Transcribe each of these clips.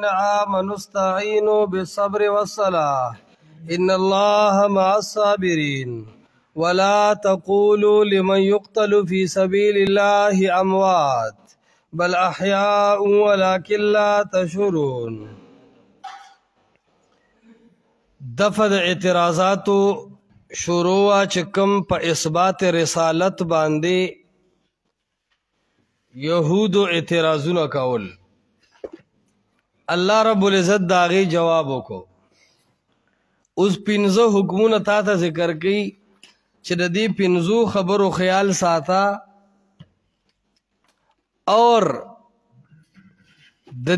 آمنوا استعينوا بالصبر والصلاة إن الله مع الصابرين ولا تقولوا لمن يقتل في سبيل الله أموات بل أحياء ولكن لا تشعرون. دفع اعتراضات شروع چکم پا اثبات رسالت باندے یہود اعتراضون کول. اللہ رب العزت داغی جوابوں کو اس پنزو حکمون تا تا ذکر کی چھ دی پنزو خبر و خیال ساتا اور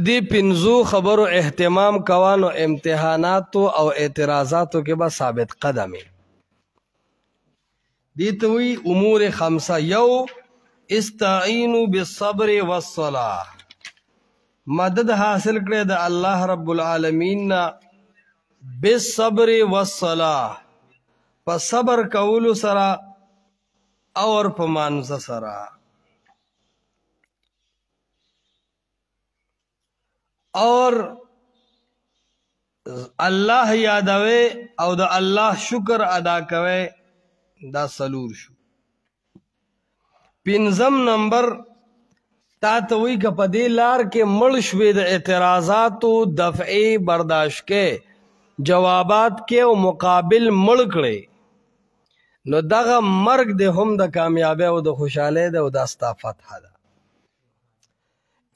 دی پنزو خبر و اہتمام کوانو امتحاناتو او اعتراضاتو کے با ثابت قدمی دیتوی امور خمسہ. یو استعینوا بالصبر والصلاة، مدد حاصل کرے دا اللہ رب العالمین بالصبر والصلاة، پا صبر کولو سرا اور پا مانز سرا. اور اللہ یادوے او دا اللہ شکر ادا کوے دا سلور شو. پنزم نمبر تا توی که پا دی لار کے مڑ شوی دا اعتراضاتو دفعی برداشت کے جوابات کے و مقابل مڑ کرے نو دغا مرگ دے ہم دا کامیابی و دا خوشحالے دا و دا ستا فتح دا.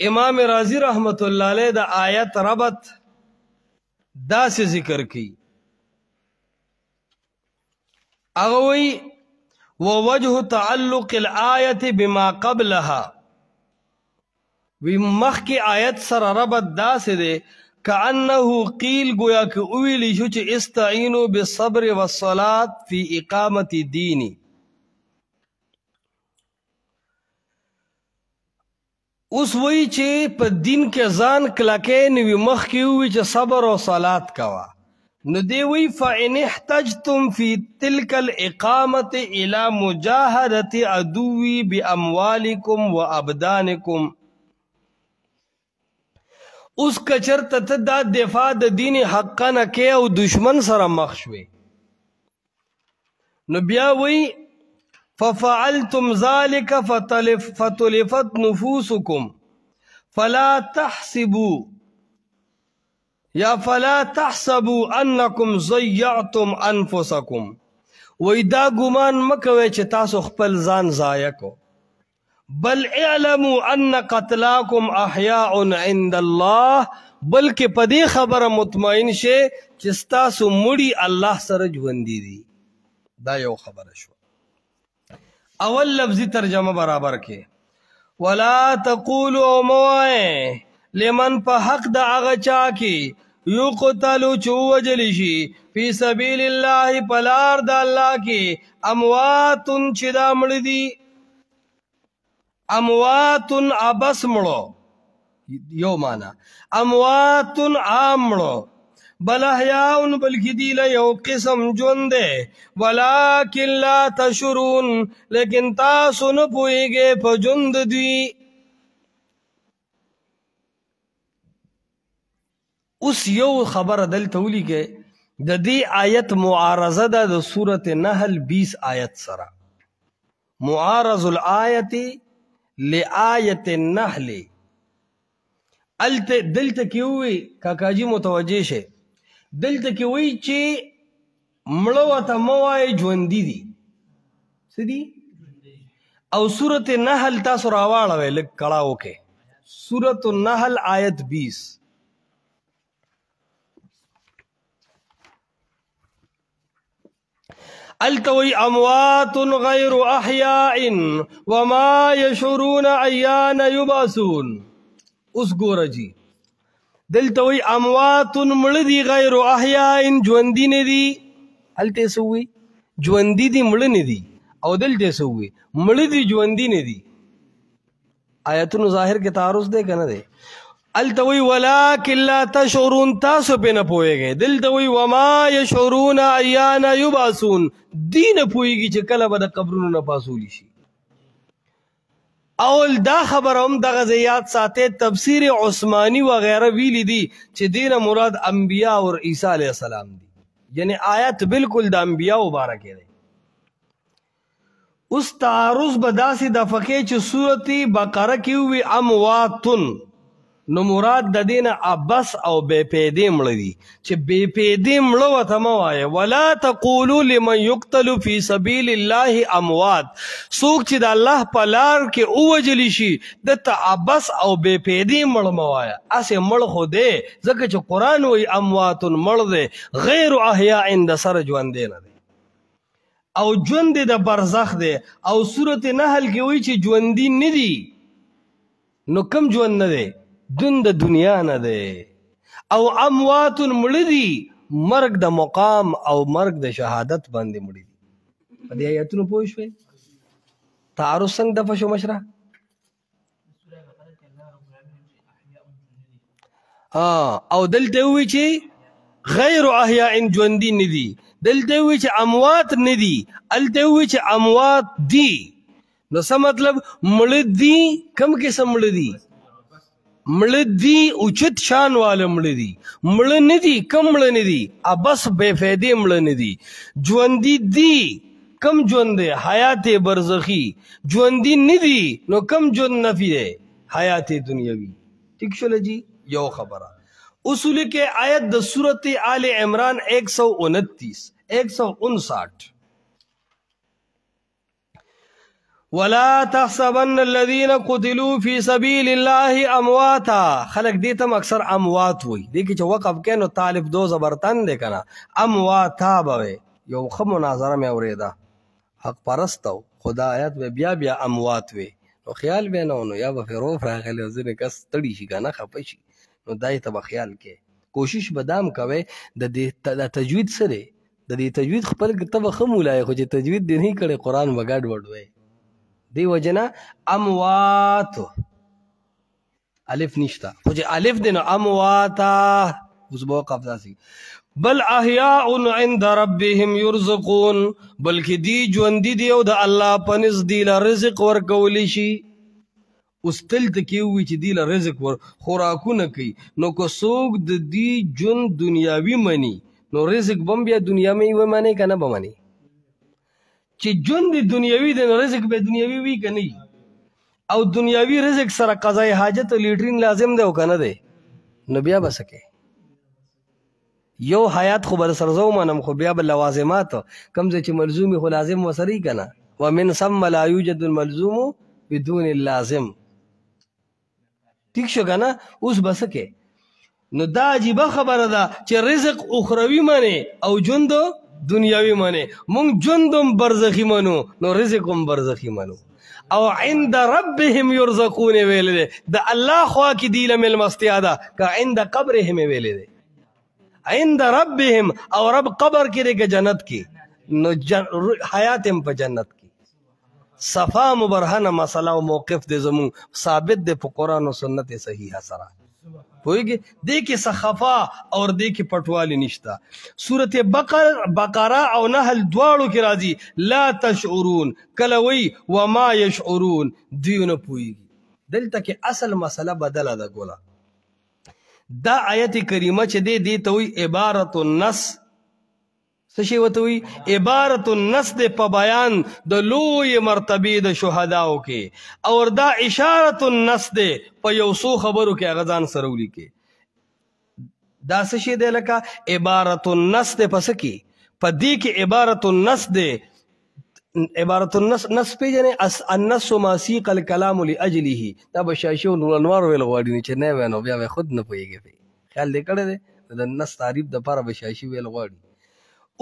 امام رازی رحمت اللہ علیہ دا آیت ربط دا سے ذکر کی اغوی ووجہ تعلق الآیت بما قبلها، وی مخ کی آیت سر ربط دا سے دے کانہو قیل گویا کہ اویلی شو چھ استعینو بالصبر والصلاة فی اقامت دینی. اس وی چھ پا دین کے زان کلکے نوی مخ کی ہوئی چھ صبر و صلاة کوا نو دے وی فَإِنِ احْتَجْتُمْ فِي تِلْكَ الْإِقَامَةِ إِلَى مُجَاهَدَةِ عَدُوِّ بِأَمْوَالِكُمْ وَأَبْدَانِكُمْ، اس کچر تتدا دفاع دا دین حقا نکے او دشمن سر مخشوے نو بیا وی فَفَعَلْتُمْ ذَلِكَ فَتُلِفَتْ نُفُوسُكُمْ فَلَا تَحْسِبُوا یا فَلَا تَحْسَبُوا أَنَّكُمْ ضَيَّعْتُمْ أَنفُسَكُمْ، وی دا گمان مکوے چھ تاسو خپل زان ضائع کو، بل اعلموا ان قتلاکم احیاء عند اللہ، بلکہ پدی خبر مطمئن شے چستاسو مڑی اللہ سر جوندی دی. دا یو خبر شو. اول لفظی ترجمہ برابر کے وَلَا تَقُولُوا موائیں لمن پا حق دا آغا چاکی یقتلو چو وجلشی فی سبیل اللہ پلار دا اللہ کی امواتن چدا مردی، امواتن عبس مڑو یو مانا، امواتن عام مڑو، بل احیاؤن بلکی دیل یو قسم جوندے ولیکن لا تشرون، لیکن تاسو نپوئی گے پا جند دی. اس یو خبر دل تولی کے دا دی آیت معارضہ دا دا سورت نحل 20 آیت سرا، معارض الآیت لآیت النحل. دل تکیوئی کاکاجی متوجہ شے، دل تکیوئی چی مڑواتا موائی جوندی دی سدی، او سورت نحل تا سراواڑا لگ کڑاو کے سورت النحل آیت 20 التوی اموات غیر احیاء وما یشعرون ایان یبعثون. اس گورا جی دلتوی اموات مردی غیر احیاء جوندی ندی، التے سوئی جوندی دی مردی دی او دلتے سوئی مردی جوندی ندی. آیتون ظاہر کے تعارض دے کنا دے. التوی ولیکن لا تشعرون، تاسو پہ نہ پوئے گئے. دلتوی وما یشعرون ایان یبعثون، دین پوئی گی چکل بدا قبرون نہ پاسولی شی. اول دا خبر هم دغه زیات ساته تفسیر عثمانی وغیرہ ویلی دی چې دینه مراد انبیاء اور عیسی علیہ السلام دی، یعنی آیت بالکل د انبیاء مبارک دی. اوس تعارض بداسي د فقې چې سورۃ بقره کې وی امواتن، نو مراد د دین ابس او بے پیدې مړه دي، چې بے پیدې مړه وته مه وایه. ولا تقولوا لمن يقتل في سبيل الله اموات، څوک چې د الله په لار کې ووجلی شي دته ابس او بے پیدې مړه مه وایه، اسې مړ خو دی، ځکه چې قرآن وایي امواتن مړ دی، غیر احیاء د سره ژوندی نه دی او ژوند د برزخ دی. او سورۃ نحل کې وایي چې ژوندي نه دي، نو کم ژوند نه دی؟ دون د دنیا نه دی. او اموات مړه دي، مرګ د مقام او مرګ د شهادت باندې مړه دي. په دې آیاتونو پوه شوې؟ تعارض څنګه دفع شو مشره؟ او دلته وی چې غیر احیاء ژوندي نه دي، دلته وی چې اموات نه دي، الته وی چې اموات دي. نو څه مطلب؟ مړه دي. کم قسم مړه دي؟ مړه دي اوچت شان والا مړه دي، مړه نه دي. کم مړه نه دي؟ ابس بے فیدې مړه نه دي. ژوندي دي، کم ژوند دی؟ حیات برزخی. ژوندي نه دي، نو کم ژوند نفي دی؟ حیات دنیاوی. ٹھیک شوله جی؟ یو خبره. اصول کے آیت د سورۃ آل عمران 129 ولا تحسبن الذين قتلوا في سبيل الله امواتا. خلق دیتم اکثر اموات وی، دیکھیں چا وقف کینو طالب دو زبرتن دے کنا امواتا بوے. یو خم مناظرہ میں اوریدا حق پرستو خدا آیت وی بیا بیا اموات وی، نو خیال بینو نو یا با فیروف راغلی وزن کس تڑی شی کانا خپشی، نو دای تبا خیال کے کوشش بدام کوي د تجوید سره د دې تجوید خپل تبا خمولای، خو چې تجوید دی نه کړي قرآن وګاډ وډوي دی وجنا اموات الف نشتا، خو چې الف دی نو امواتا اوس به وقف داسي. بل احیاء عند ربهم يرزقون، بلکې دی ژوندي دی او د الله په نزد دی له رزق ورکولی شي. اوس دلته کې ووایي چې دی له رزق خوراکونه کوي، نو که څوک د دې ژوند دنیاوي مني نو رزق به هم بیا دنیاوي ومني که نه به مني؟ چې ژوند دنیاوي دی نو رزق به دنیاوي وي که نه؟ او دنیاوي رزق سره قضای حاجت او لیټرین لازم دی او که نه دی؟ نو بیا به څه کوې؟ یو حیات خو به سره زه ومنم، خو بیا به لوازمات کوم ځای چې ملزومي خو لازم وسره که نه؟ ومن ثم لا یوجد الملزوم بدون اللازم. ٹھیک شو که نه؟ اوس به څه کوې؟ نو دا عجیبه خبره ده چې رزق اخروي منې او ژوند دنیاوي منې. مونږ ژوند هم برزخي منو، نو رزق هم برزخي منو. او عند ربهم يرزقون ویلې ده، د الله خوا کې دی له مېلمستیا ده که عند قبرهم ویلې ده؟ عند ربهم او رب قبر کې دی که جنت کې؟ نو حیات هم په جنت کې. صفا مبرهنه مسله او موقف دی زمون ثابت دی په قرآن او سنت صحیحه سره. پوهیږي دې کې سخفا اور دې کې پټوالی نشته. سورۃ بقره او نحل دواړو کې راځي لا تشعرون، کله وی وما یشعرون، دوی نه پوهیږي. دلته کې اصل مسله بدله ده ګوله. دا آیت کریمه چې دی دې ته وی عبارت النص. څه شی ورته وی؟ عبارت النص دی په بیان د لوی مرتبې د شهداو کې، او دا اشارت النص دی په یو څو خبرو کې هغه ځان سره ولیکي. دا څه شی دی لکه عبارت النص دی په څه کې؟ په دې کې عبارت النص دی. عبارت النص پیژنې؟ النص ما سیق الکلام لاجله. دا به شاشي او نور انوار ویل غواړي چې نه وینو بیا به خود نه پوهېږي. خیال دې کړی دی د نص تعریف دپاره به شاشي ویل غواړي.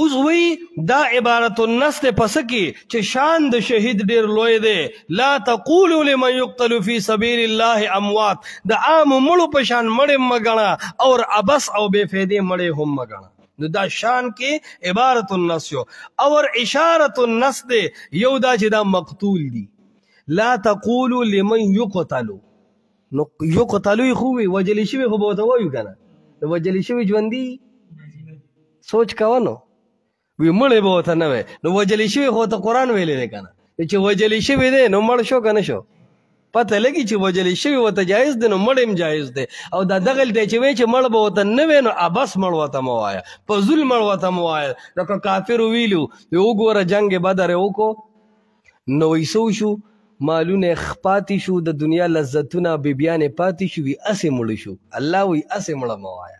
اوس وی دا عبارت النص دی پس کې چې شان د شهید ډیر لوی دی. لا تقولوا لمن يقتل في سبيل الله اموات، د عام مړو په شان مړې مګڼه اور ابس او بے فیدې مړې هم مګڼه. نو دا شان کې عبارت النص یو اور اشارت النص دی یو دا چې دا مقتول دی. لا تقولوا لمن يقتل، نو یقتلو خو وي وجلی شوي خو به ورته وایو که نه؟ نو وجلی شوي ژوندي سوچ کوه نو وی مړی به ورته نه وی، نو وجلی شوي خو ورته قرآن ویلی دی که نه؟ چې وجلی شوي دی نو مړ شو که نه شو؟ پته لګي چې وجل شوی ورته جایز دی نو مړ هم جایز دی او دا دغل دی چې وایي چې مړ به ورته نه وی نو ابس مړ ورته مه وایه په زول مړ ورته مه وایه لکه کافرو ویلو وګوره جنګ بدر یې وکړو نو وایي څه وشو مالونه پاتې شو د دنیا لذتونه بیبیانې پاتې شوي هسې مړه شو الله وایي هسې مړه مه وایه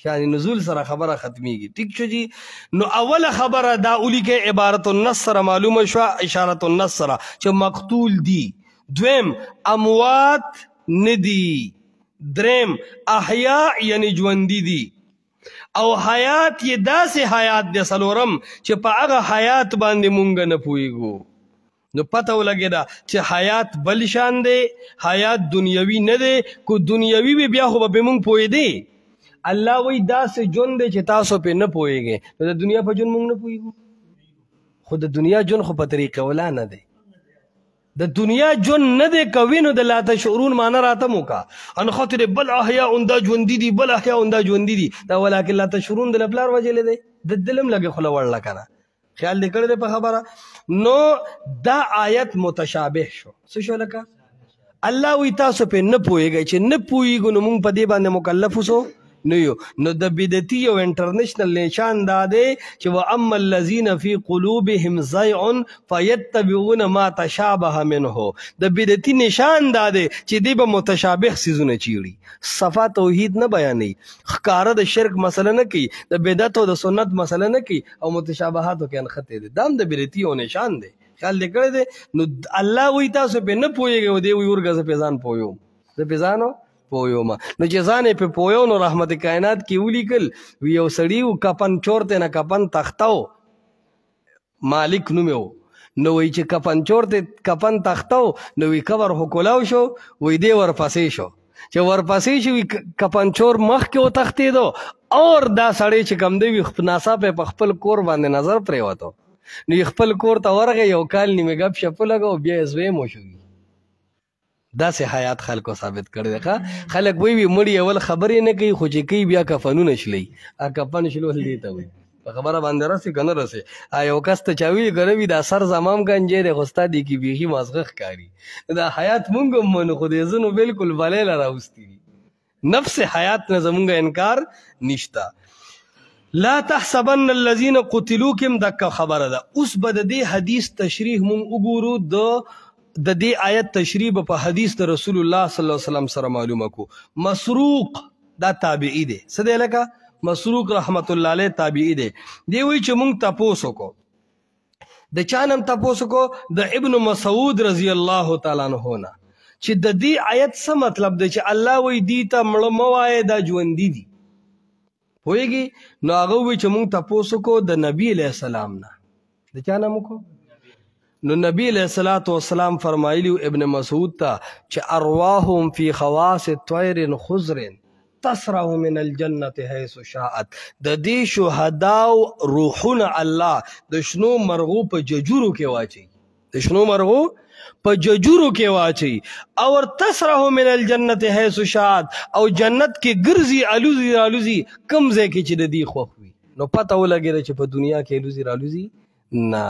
شان نزول سره خبره ختمیږي ٹھیک شو جی نو اوله خبره دا ولیکه عبارت النص سره معلومه شوه اشارت النص سره چې مقتول دی دویم اموات ندی دریم احیاء یعنی ژوندي دي او حیات یې داسې حیات دی څلورم چې په هغه حیات باندې مونږ نه پوهیږو نو پته ولګېده چې حیات بل شان دی حیات دنیوي نه دی کو دنیوي وي بیا خو به پرې مونږ پوهېدی الله وی داسې ژوند دی چې تاسو پې نه پوهېږئ نو د دنیا په ژوند مونږ نه پوهېږو خو د دنیا ژوند خو په طریقه ولا نه دی د دنیا ژوند نه دی کوي نو د لا تشعرون معنی راته مو کا ان خاطر بل احیاء دا ژوندي دي بل احیاء دا ژوندي دي دا ولکن لا تشعرون د پلار وجلې دی د دلم لګې خوله وړله که نه خیال دې کړی دی په خبره نو دا آیت متشابه شو څه شو لکه الله وی تاسو پې نه پوهېږئ چې نه پوهېږو نو مونږ په دې باندې مکلف اوسو نو یو نو د بدعتي او انټرنیشنل نشان دا دی چې واما الذين في قلوبهم زيغ فيتبعون ما تشابه منه د بدعتي نشان دا دی چې دی به متشابه سيزونه چیړي صفا توحید نه بیانوي ښکاره د شرک مسله نه کوي د بدعت او د سنت مسله نه کوي او متشابهاتو کې انخته دي دا هم د بدعتي او نشان دی خیال دې کړی دی نو الله وی تاسو پې نه پوهېږئ او دی وی ورګه زه پې ځان پوهیوم زه پې ځان پویوما نو چې ځان یې په پویو نو رحمت کائنات کې ولیکل وی یو سړي و کفن چور ته نه کفن تختو مالک نوم یې نو وی چې کفن چور ته کفن تختو نو وی کور خو کولاو شو وی دی ورپسې شو چې ورپسې شو وی کفن چور مخکې وتښتېدو اور دا سړی چې کم دی وي ناڅاپه په خپل کور باندې نظر پرېوتو نو خپل کور ته ورغی یو کال نیمه ګپ شپ ولګو بیا یې زوی مو شو داسې حیات خلکو ثابت کړی دی خلک وی مړي اول خبرې نه کوي خو چې کوي بیا کفنونه شلي کفن شلول دې ته وایي په خبره باندې رسې که نه رسې یو کس ته چا وي که نه وي دا سر زمام گنجی دی خو ستا دی کې بیخي مازغه ښکاري دا حیات مونږ هم منو خو دې ځینو بلکل بلې له راوستي دي نفس حیات نه زمونږ انکار نشته لا تحسبن الذين قتلوا کم دکه خبره ده اوس به د دې حدیث تشریح مونږ وګورو د دې آیت تشریح په حدیث د رسول الله صلی الله علیه وسلم سره معلومه کو مسروق دا تابعی دی څه دی لکه مسروق رحمت الله علیه تابعی دی دی وی چې مونږ تپوس وکړو د چا نم تپوس وکړو د ابن مسعود رضی الله تعالی عنہ نه چې د دې آیت څه مطلب دی چې الله وی دی ته مړه مه وایه دا ژوندي دي پوهېږي نو هغه وی چې مونږ تپوس وکړو د نبي علیه السلام نه د چا نه وکړو نو نبی علیہ الصلوۃ والسلام فرمایلی ابن مسعود ته چې ارواحهم فی خواص طیر خضر تسرع من الجنة حيث شاءت د دې شهدا روحونه الله د شنو مرغو په ججورو کې واچي د شنو مرغو په ججورو کې واچي او تسرع من الجنة حيث شاءت او جنت کې ګرځي الوزي کم ځای کې چې د دې خوښ وي نو پته ولګېده چې په دنیا کې الوزي نه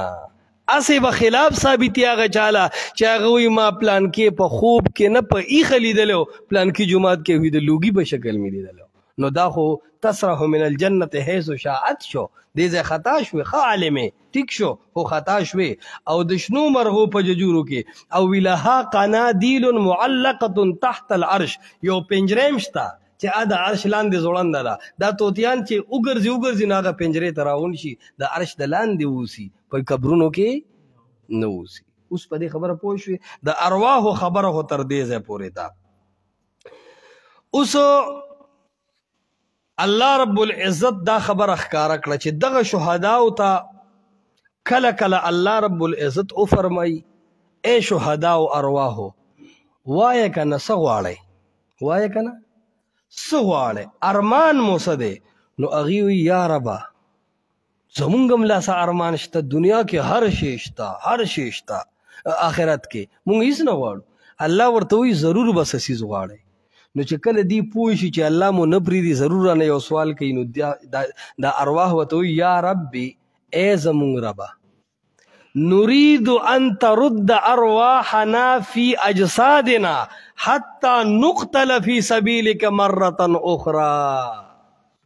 اسی به خلاف ثابتی هغه چاله چې هغه وي ما پلان کې په خوب کې نه په ایخه لیدلو پلان کې جماعت کې وي د لوګي په شکل مې لیدلو نو دا خو تسرح من الجنة حيث شاءت شو دې ځای خطا شوې ښه عالمې ټیک شو خو خطا شوې او د شنو مرغو په ججورو کې او ولها قنادیل معلقة تحت العرش یو پنجرې شته چې د عرش لاندې ځوړنده ده دا توتیان چې وګرځي نو هغه پنجرې ته راون شي د عرش د لاندې اوسي په قبرونو کې نه اوسي اوس په دې خبره پوه شوې د ارواحو خبره خو تر دې ځای پورې ده اوس الله رب العزت دا خبره ښکاره کړه چې دغه شهداو ته کله کله الله رب العزت وفرمایي ای شهداو ارواحو وایه که نه څه غواړئ وایه که نه څه غواړئ ارمان مو څه دی نو هغې وي یا ربه زمونږ هم لاسه ارمان شته دنیا کې هر شی شته آخرت کې مونږ هیڅ نه غواړو الله ورته وایي ضرور به څه څیز غواړئ نو چې کله دی پوه شي چې الله مو نه پرېږدي ضرور رانه یو سوال کوي نو دا ارواح ورته وایي یا ربي ای زمونږ ربه نريد أن ترد أرواحنا في أجسادنا حتى نقتل في سبيلك مرة أخرى.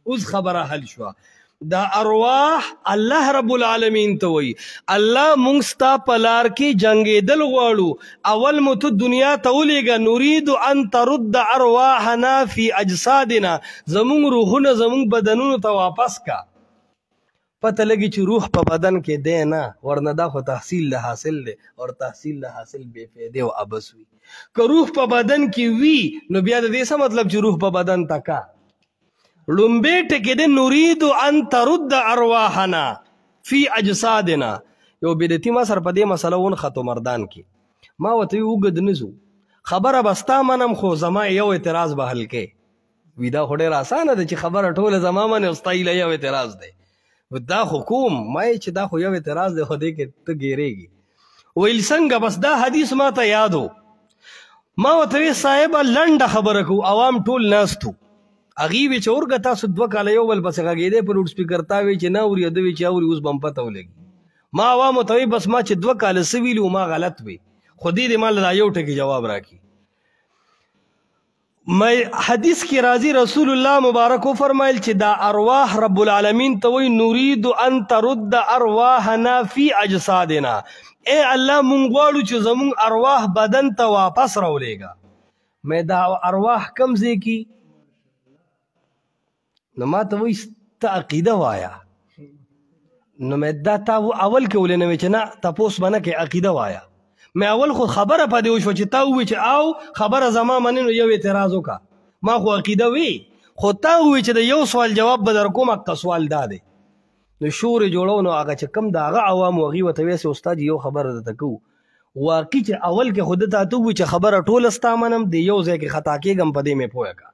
اوس خبره حل شو دا ارواح الله رب العالمین ته وی الله مونږ ستا په لار کې جنګېدل غواړو، اول مو ته دنیا ته ولېږه. نريد ان ترد ارواحنا في اجسادنا، زمونږ روحونه زمونږ بدنونو ته واپس کا. پته لګي چې روح په بدن کې دی نه، ورنه دا خو تحصیل له حاصل دی، اور تحصیل له حاصل بے فایده او ابس وي. که روح په بدن کې وي نو بیا د دې څه مطلب چې روح په بدن تکا. لومبه ټکی دی نريد ان ترد ارواحنا فی اجسادنا. یو بدعتي ما سره په دې مسله ونښتو مردان کې، ما ورته اوږد نزو خبره بستا منم خو زما یو اعتراض به حل کې وي. دا خو ډېر اسانه ده چې خبره ټوله زما منې او ستا ایله یو اعتراض دی. دا خو کوم ما چې دا خو یو اعتراض دی، خو دې کې ته ګیرېږي. ویل څنګه؟ بس دا حدیث ما ته یاد و. ما ورته وی صاحبه لنډه خبره کوو، عوام ټول ناست وو. هغې وی چې ورګه تاسو 2 کاله یو بل پسې غږېدی په لوډ سپیکر، تا وی چې نه اوري، ده وی چې اوري، اوس به هم پته ولګي. ما عوامو ته وی بس ما چې 2 کاله څه ویلي و ما غلط وی، خو دې دې ما له دا یو ټکي جواب راکړي. حدیث کې راځي رسول الله مبارک وفرمایل چې دا ارواح رب العالمین ته وی نريد ان ترد ارواحنا فی اجسادنا. اے الله مونږ غواړو چې زمونږ ارواح بدن ته واپس راولېږه. مې دا ارواح کم ځای کې نو ما ته وایي ته عقیده وایه. نو مې دا تا اول کې ولې نه وی چې نه تپوس به نه کې عقیده وایه. مې اول خو خبره په دې وشوه چې تا ووایي چې او خبره زما منې نو یو اعتراض وکړه. ما خو عقیده وی، خو تا ووایي چې د یو سوال جواب به در کوم، حق سوال دا دی. نو شور یې جوړو. نو هغه چې کوم د هغه عوام هغې ورته ویسې استاد یو خبره درته کوو، واقعي چې اول کې خو ده ته ووایي چې خبره ټوله ستا منم، د یو ځای کې خطا کېږم په دې مې پوهه که.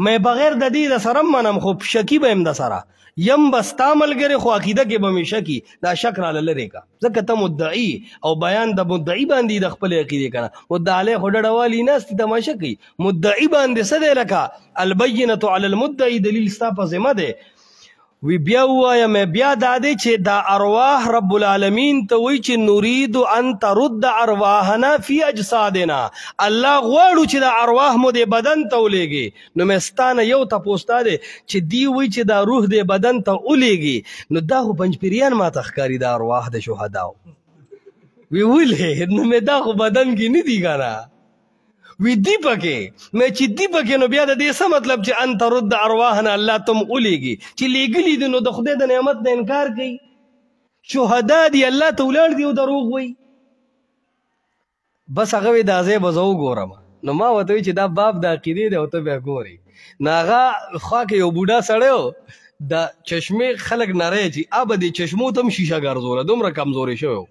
مې بغیر د دې د سره منم، خو شکی به یم د سره یم به ستا ملګری، خو عقیده کې به مې شکي. دا شک راله لرې که، ځکه ته مدعي او بیان د مدعي باندې د خپلې عقیدې که نه. مدعا علیه خو ډډهوالي ناستې تماشه کوي. مدعي باندې څه دی لکه البینة علی المدعي، دلیل ستا په ذمه دی. وی بیا ووایم بیا دا دی چې دا ارواح رب العالمین ته وایي چې نريد ان ترد ارواحنا فی اجسادنا. الله غواړو چې دا ارواح مو د بدن ته ولېږي. نو مې ستا نه یو تپوس دا دی چې دی وایي چې دا روح د بدن ته ولېږي، نو دا خو پنجپیریان ما ته ښکاري دا ارواح د شهداو. وی ولې؟ نو مې دا خو بدن کې نه دي که نه. وی دی پکې مې چې دی پکې نو بیا د دې څه مطلب چې ان ترد ارواحنا الله تم ولېږي چې لېږلي دي نو د خدای د نعمت نه انکار کوي. شهدا دي الله ته ولاړ دي او دروغ وایي. بس هغه وی دا ځای به زه وګورم. نو ما ورته وی چې دا باب د عقیدې دی او ته بیا ګورې. نو هغه خوا کې یو بوډا سړی و، د چشمې خلک نری چې ابه دې چشمو ته هم شیشه ګرځوله، دومره کمزورې شوی و،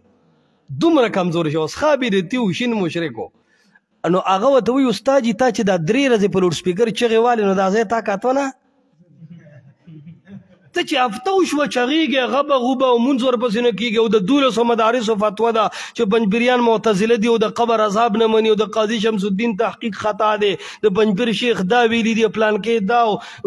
دومره کمزورې شوی. اوس ښه بدعتي و، شین مشرک و. نو هغه ورته وایي استاد جي تا چې دا 3 ورځې په لوډ سپیکر چغې والې نو دا ځای تا کاته نه؟ ته چې هفته وشوه چغېږې غبه غوبه او مونځ ورپسې نه کېږي او د 1200 مدارسو فتوا ده چې پنجپیریان معتزله دي او د قبر عذاب نه مني او د قاضي شمس الدین تحقیق خطا دی، د پنجپیر شیخ دا ویلي دي پلان کې دا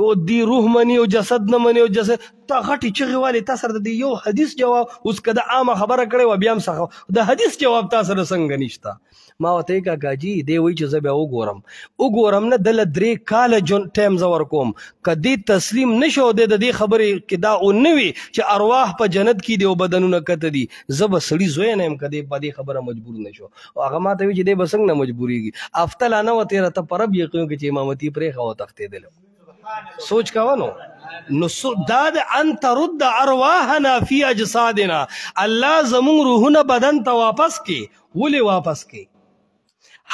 او دی روح مني او جسد نه مني او جسد تا غټې چغې والې. تا سره د یو حدیث جواب اوس که د عامه خبره کړې وه بیا هم څه د حدیث جواب تا سره څنګه نشته؟ ما ورته وی کاکا جي دی وایي چې زه بیا وګورم نه دله 3 کاله ټایم زه ورکوم. که دې تسلیم نه شو دی د دې خبرې کې دا ونه وي چې ارواح په جنت کې دی او بدنونه کته دي، زه به سړي زوی نه یم که دې په دې خبره مجبور نه شو. او هغه ما ته وی چې دی به څنګه نه مجبورېږي؟ هفته لا نه وه تېره، ته په رب یقین وکړې چې امامتي پرېښه وتښتېدلی. سوچ کوه نو دا د ان ترد ارواحنا فی اجسادنا. الله زمونږ روحونه بدن ته واپس کې. ولې واپس کې؟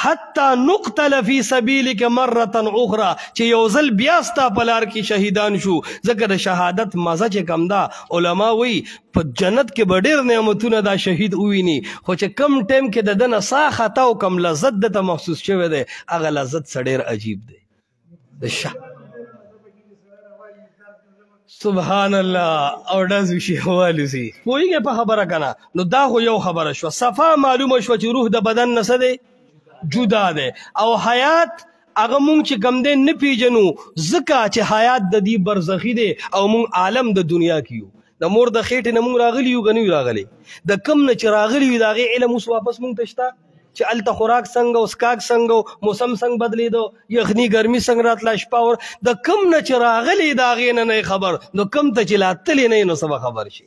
حتی نقتل فی سبیلک مرة اخرى، چې یو ځل بیا ستا په لار کې شهیدان شو. ځکه د شهادت مزه چې کم ده، علما وایي په جنت کې به ډېر نعمتونه دا شهید وویني، خو چې کم ټایم کې د ده نه ساه خطا او کم لذت دته محسوس شوی دی، هغه لذت څه ډېر عجیب دی. سبحان الله. او ډز وشي والوسي پوهېږې په خبره که نه؟ نو دا خو یو خبره شوه. صفا معلومه شوه چې روح د بدن نه څه دی؟ جدا دی. او حیات هغه مونږ چې کم دی نه پیژنو، ځکه چې حیات د دې برزخي دی او مونږ عالم د دنیا کې یو. د مور د خېټې نه موږ راغلي یو که نه یو راغلی د کم نه چې راغلي وي د هغې علم اوس واپس موږ ته شته چې هلته خوراک څنګه او څښاک څنګه موسم څنګه بدلېده یخني ګرمي څنګه راتله شپه ور د کم نه چې راغلی د هغې نه نه خبر نو کم ته چې لا تللی نه نو څه به خبر شي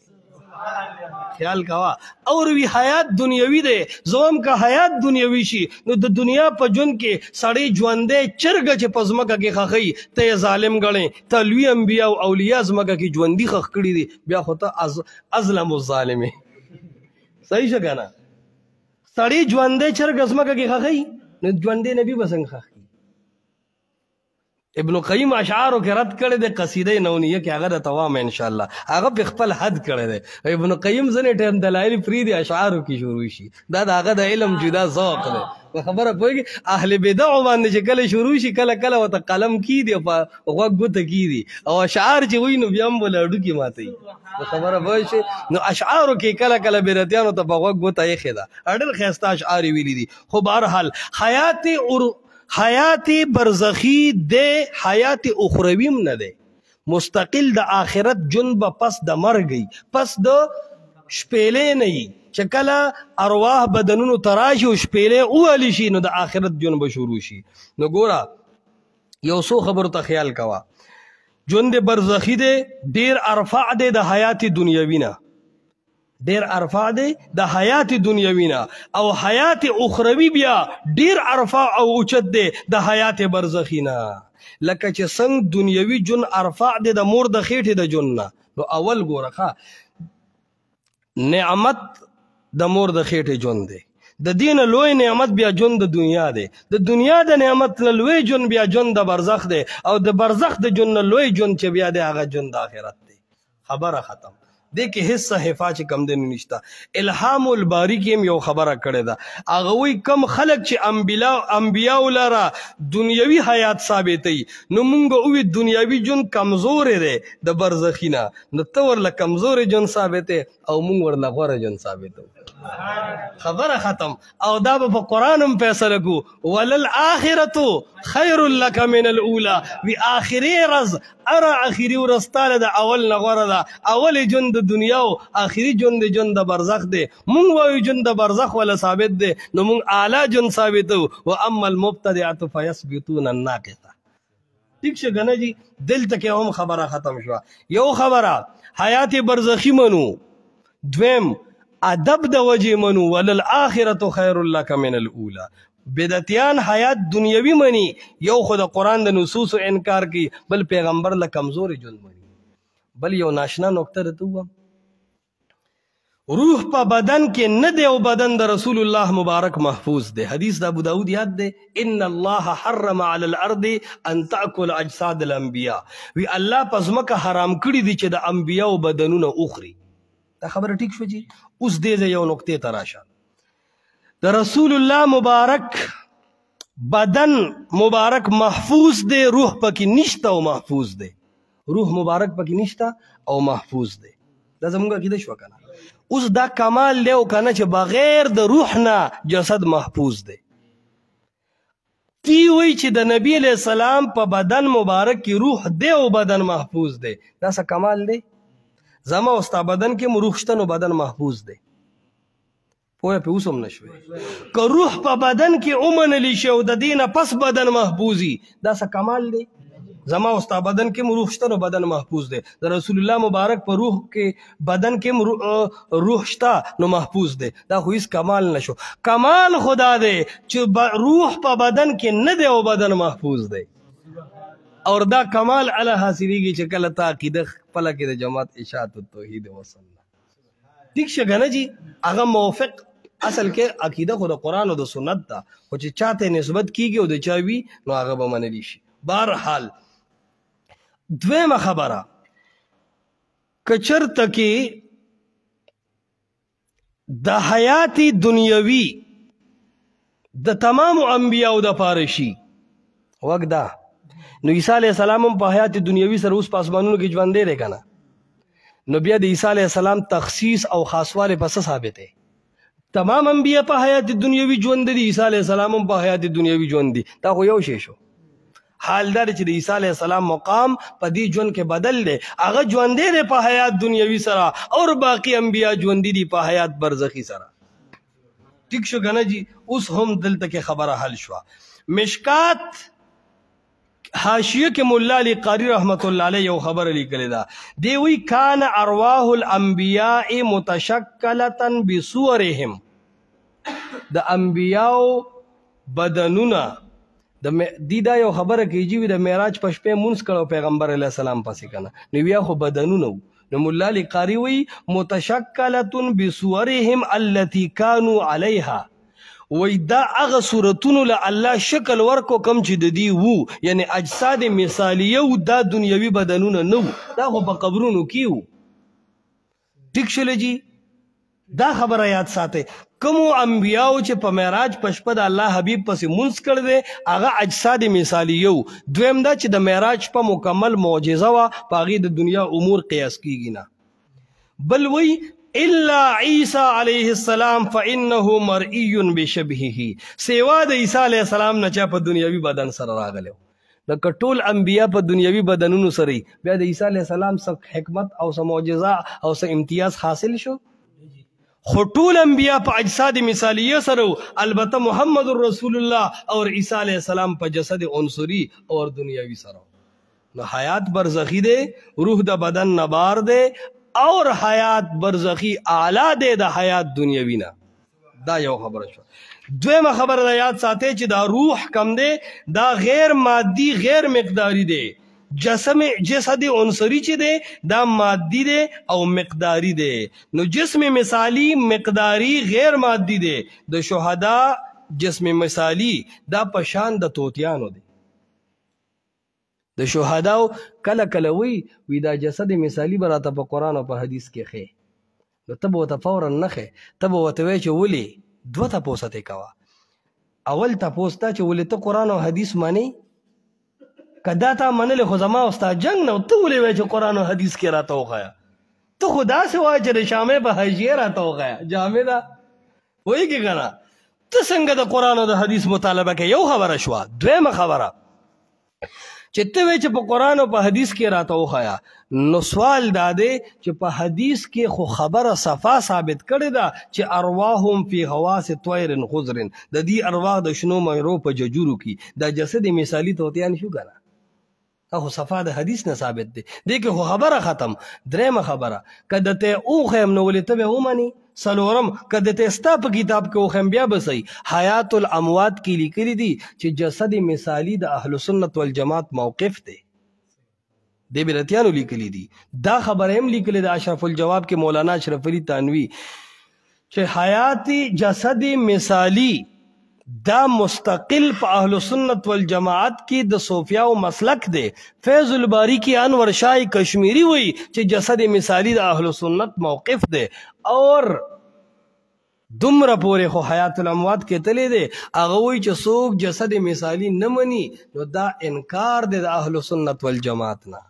خیال کوه اور وی حیات دنیوي دی زوم که حیات دنیوي شي نو د دنیا په ژوند کې سړی ژوندی چرګه چې په ځمکه کې ښخوي ته یې ظالم ګڼې ته لوی انبیا او اولیا ځمکه کې ژوندي ښخ کړي دي بیا خو ته ازلم الظالمې صحیح شه که نه سړی ژوندی چرګ ځمکه کې ښخوي نو ژوندی نبي به څنګه ښخ ابن قیم اشعارو کې رد کړی دی قصیده نونیه کې هغه درته وایم انشاءالله هغه په خپل حد کړی دی ابن قیم ځینې ټایم دلایل پرېږدي اشعارو کې شروع شي دا د هغه د علم جدا ذوق دی په خبره پوهېږي اهل بدعو باندې چې کله شروع شي کله کله ورته قلم کیدي او په غوږ ګوته کیدي او اشعار چې وایي نو بیا هم به له هډوکي ماتوي په خبره پوه شي نو اشعارو کې کله کله بدعتیانو ته په غوږ ګوته ایښې ده ډېر ښایسته اشعار یې ویلي دي خو بهرحال حیات برزخی دے حیات اخرویم نه دے مستقل د آخرت جن به پس د مرګی پس د شپېلې نه یي چې کله ارواح بدنونو تراشي او شپېلې اولی شي نو د آخرت جن به شروع شي نو ګوره یو څو خبرو ته خیال کوه جن د برزخی دے ډیر ارفع دے د حیات دنیوی نه ډیر ارفع دی د حیات دنیوی نه او حیات اخروی بیا ډیر ارفع او اوچت دی د حیات برزخی نه لکه چې څنګه دنیوي جون ارفع دی د مور د خېټې د جون نه نو اول ګوره نعمت د مور د خېټې جون دی د دین لوی نعمت بیا جون د دنیا دی د دنیا د نعمت لوی جون بیا جون د برزخ دی او د برزخ د جون لوی جون چې بیا دی هغه جون د آخرت دی خبره ختم دې کې هیڅ صحیفه چې کم دی نشته الهام الباری کې هم یو خبره کړې ده هغه وایي کم خلک چې انبیاو لره دنیوي حیات ثابتوي نو مونږ ووي دنیوي ژوند کمزوری دی د برزخي نه نو ته ورله کمزوری ژوند ثابتې او مونږ ورله غوره ژوند ثابتو خبره ختم او دا به په قرآن هم فیصله کو وللآخرة خیر لک من الاولی وی آخري ورځ اره آخري ورځ تاله د اول نه غوره ده اول ژوند د دنیا او آخري ژوند ژوند د برزخ دی مونږ وایو ژوند د برزخ ولا ثابت دی نو مونږ اعلی ژوند ثابتو و اما المبتدعة فیثبتون الناقصه ٹھیک شه کنه جی دلته کې هم خبره ختم شوه یو خبره حیات برزخی منو دویم ادب د وجه منو وللآخرة خیر لک من الاولی بدعتیان حیات دنیوی منی یو خود قرآن د نصوص انکار کی بل پیغمبر له کمزوري ژوند منی بل یو ناشنا نکته درته ووایم روح په بدن کې نه دی او بدن د رسول الله مبارک محفوظ دی حدیث د ابو داود یاد دی ان الله حرم علی الارض ان تاکل اجساد الانبیاء وی الله په ځمکه حرام کړي دي چې د انبیاو بدنونه اخري دا خبره ټیک شو جی اوس دې یو نقطې ته راشه د رسول الله مبارک بدن مبارک محفوظ دی روح پکې نشته او محفوظ دی روح مبارک پکې نشته او محفوظ دی دا زموږ عقیده شو کنه اوس دا کمال دی او کنه چې بغیر د روح نه جسد محفوظ دی تی وی چې د نبی علیہ السلام په بدن مبارک کی روح دی او بدن محفوظ دی دا څه کمال دی زما او ستا بدن کې روح شته نو بدن محفوظ دی پوهه په اوس هم نشوي که روح په بدن کې ومنلی شي او د دې نه پس بدن محفوظي دا څه کمال دی زما او ستا بدن کې روح شته نو بدن محفوظ دی د رسول الله مبارک په روح کې بدن کې روح شته نو محفوظ دی دا خو هیڅ کمال نشو کمال خدا دی چې روح په بدن کې نه دی او بدن محفوظ دی اور دا کمال علی حاصلیږي چې کله تا عقیده خپله کې د جماعت اشاعت التوحید وسنه ٹھیک شه کنه جی هغه موافق اصل کې عقیده خو د قرآن او د سنت ده خو چې چاته نسبت کیږي او د چا وي نو هغه به منلی شي بهرحال دویمه خبره که چرته کې د حیات دنیوي د تمامو انبیاو دپاره شي وګ دا نو عیسی علیہ السلام هم په حیات دنیوي سره اوس په اسمانونو کې ژوندی دی که نه نو بیا د عیسی علیہ السلام تخصیص او خاصوالی په څه ثابت دی تمام انبیا په حیات دنیوي ژوند دي عیسی علیہ السلام هم په حیات دنیوي ژوند دي دا خو یو شی شو حال دا چې د عیسی علیه السلام مقام په دې ژوند کې بدل دی هغه ژوندی دی په حیات دنیوي سره اور باقي انبیا ژوندي دي په حیات برزخي سره ٹھیک شو کنه جی اوس هم دلته کې خبره حل شوه مشکات حاشیه کې مولا علی قاری رحمت الله علیه یو خبر لیکلی دا دی وی کان ارواح الانبیاء متشکلتا بصورهم د انبیاء بدنونه دی دا یو خبره کیږي د معراج په شپه مونږ کړو پیغمبر علیه السلام پسې کنه نو بیا خو بدنونه نو مولا علی قاری وی متشکلة بصورهم التي كانوا عليها وی دا هغه صورتونو له الله شکل ورکو کم چې د دی وو یعنی اجساد مثالیه دا دنیوي بدنونه نو دا خو په قبرونو کې وو ټیک شله جی دا خبره یاد ساتئ کومو انبیاو چې په معراج په شپه د الله حبیب پسې مونځ کړی دی هغه اجساد مثالیه وو دویم دا چې د معراج په مکمل معجزه وه په هغې د دنیا امور قیاس کیږي نه بل وی الا عیسی علیه السلام فانه مرئی بشبهه سیوا د عیسی علیه السلام نه چا په دنیوي بدن سره راغلی لکه ټول انبیا په دنیوي بدنونو سره بیا د عیسی علیه السلام څه حکمت او څه معجزه او څه امتیاز حاصل شو خو ټول انبیا په اجساد مثالیه سره البته محمد رسول الله اور عیسی علیه السلام په جسد عنصری اور دنیاوی سره نو حیات برزخی دے روح د بدن نبار دے اور حیات برزخی اعلی دے د حیات دنیاوی نه دا یو خبره شو دویمه خبره دا یاد ساتئ چې دا روح کم دے دا غیر مادی غیر مقداری دے جسد عنصری چې دی دا مادی دی او مقداری دی نو جسم مثالی مقداری غیر مادی دی د شهدا جسم مثالی دا پشان د توتیانو دی د شهدا کله کله وی دا جسد مثالی براته په قرآن او په حدیث کې خې نو ته به ورته فورا نه خې ته به ورته وایې چې ولې دوه تپوسه ترې کوه اول تپوس تا چې ولې ته قرآن او حدیث منې کدا تا منل خو زما او ستا جنگ نه ته ولې وایې چې قرآن او حدیث کې راته وښیه ته خو داسې وایې چې د شامې په حاجیې راته وښیه جامې ده پوهېږې که نه ته څنګه د قرآن او د حدیث مطالبه کوې یو خبره شوه دویمه خبره چې ته وایې چې په قرآن او په حدیث کې راته وښیه نو سوال دا دی چې په حدیث کې خو خبره صفا ثابت کړې ده چې ارواحهم فی حواس طیر خضر د دې ارواح د شنو مهرو په ججورو کې دا جسد مثالي طوطیان شو که نه خو صفا د حدیث نه ثابت دی دې کې خو خبره ختم درېمه خبره که د ته وښیم نو ولې ته به ومنې څلورم که د ته ستا په کتاب کې وښیم بیا به صحیح حیات الاموات کې لیکلي دي چې جسد مثالي د اهل سنت والجماعت موقف دی دې بدعتیانو لیکلي دي دا خبره هم لیکلې د اشرف الجواب کې مولانا اشرف علي تانوي چې حیات جسد مثالي دا مستقل په اهل سنت والجماعت کې د صوفیاو مسلک دی فیض الباری کی انور شاه کشمیری وی چې جسد مثالی د اهل سنت موقف دی اور دومره پورې خو حیات الاموات کې تللی دی هغه وی چې څوک جسد مثالی نه مني نو دا انکار دی د اهل سنت والجماعت نه